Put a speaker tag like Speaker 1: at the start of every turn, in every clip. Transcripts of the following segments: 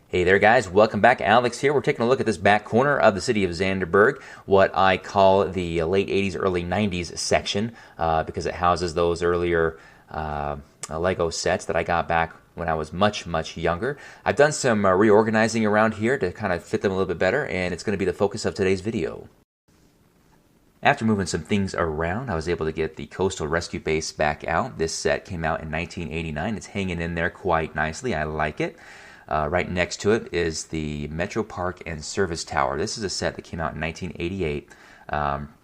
Speaker 1: Hey there guys, welcome back. Alex here. We're taking a look at this back corner of the city of Zanderburg, what I call the late 80s, early 90s section, because it houses those earlier Lego sets that I got back when I was much younger. I've done some reorganizing around here to kind of fit them a little bit better, and it's going to be the focus of today's video. After moving some things around, I was able to get the Coastal Rescue Base back out. This set came out in 1989. It's hanging in there quite nicely. I like it. Right next to it is the Metro Park and Service Tower. This is a set that came out in 1988.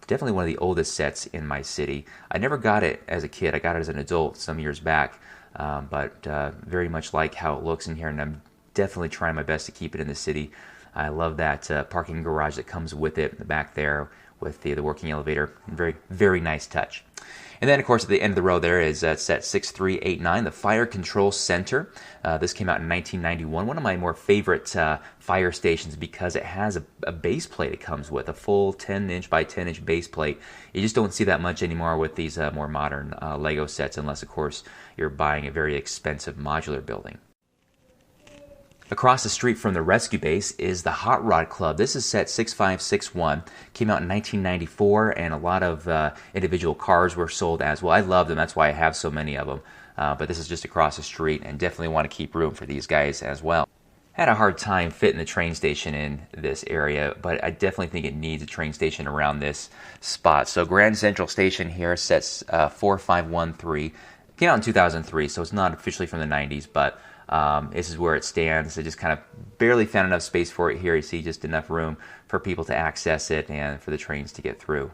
Speaker 1: Definitely one of the oldest sets in my city. I never got it as a kid. I got it as an adult some years back, but very much like how it looks in here, and I'm definitely trying my best to keep it in the city. I love that parking garage that comes with it in the back there with the working elevator. Very nice touch. And then, of course, at the end of the row there is set 6389, the Fire Control Center. This came out in 1991. One of my more favorite fire stations because it has a base plate it comes with, a full 10-inch by 10-inch base plate. You just don't see that much anymore with these more modern Lego sets, unless, of course, you're buying a very expensive modular building. Across the street from the rescue base is the Hotrod Club. This is set 6561. Came out in 1994, and a lot of individual cars were sold as well. I love them. That's why I have so many of them. But this is just across the street, and definitely want to keep room for these guys as well. Had a hard time fitting the train station in this area, but I definitely think it needs a train station around this spot. So Grand Central Station here sets 4513. Came out in 2003, so it's not officially from the 90s, but this is where it stands. I just kind of barely found enough space for it here. You see just enough room for people to access it and for the trains to get through.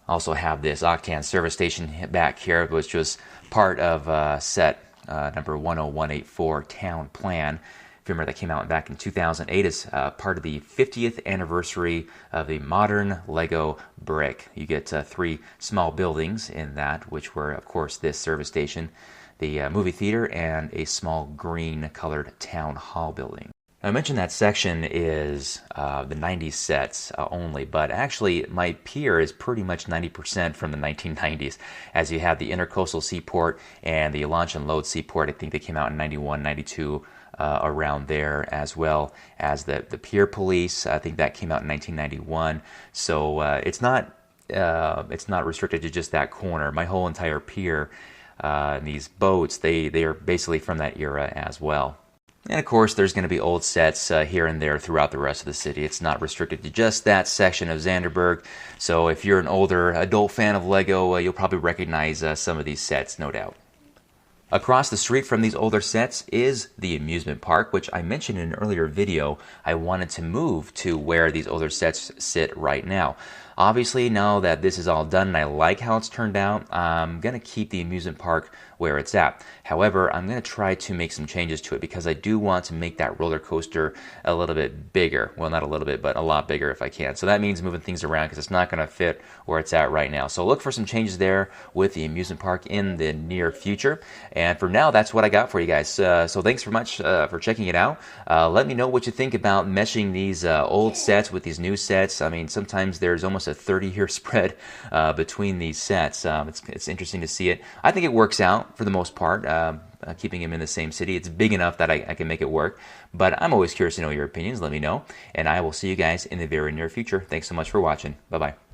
Speaker 1: Also have this Octan service station back here, which was part of set number 10184 Town Plan. If you remember, that came out back in 2008 as part of the 50th anniversary of the modern Lego brick. You get 3 small buildings in that, which were, of course, this service station, the movie theater, and a small green-colored town hall building. Now, I mentioned that section is the 90s sets only, but actually my pier is pretty much 90% from the 1990s, as you have the Intercoastal Seaport and the Launch and Load Seaport. I think they came out in 91, 92, around there, as well as the Pier Police. I think that came out in 1991. So it's not restricted to just that corner. My whole entire pier, these boats, they are basically from that era as well. And of course, there's going to be old sets here and there throughout the rest of the city. It's not restricted to just that section of Zanderburg. So if you're an older adult fan of Lego, you'll probably recognize some of these sets, no doubt. Across the street from these older sets is the Amusement Park, which I mentioned in an earlier video. I wanted to move to where these older sets sit right now. Obviously, now that this is all done and I like how it's turned out, I'm going to keep the amusement park where it's at. However, I'm going to try to make some changes to it because I do want to make that roller coaster a little bit bigger. Well, not a little bit, but a lot bigger if I can. So that means moving things around because it's not going to fit where it's at right now. So look for some changes there with the amusement park in the near future. And for now, that's what I got for you guys. So thanks very much for checking it out. Let me know what you think about meshing these old sets with these new sets. I mean, sometimes there's almost a 30-year spread between these sets. It's interesting to see it. I think it works out for the most part, keeping them in the same city. It's big enough that I can make it work. But I'm always curious to know your opinions. Let me know. And I will see you guys in the very near future. Thanks so much for watching. Bye-bye.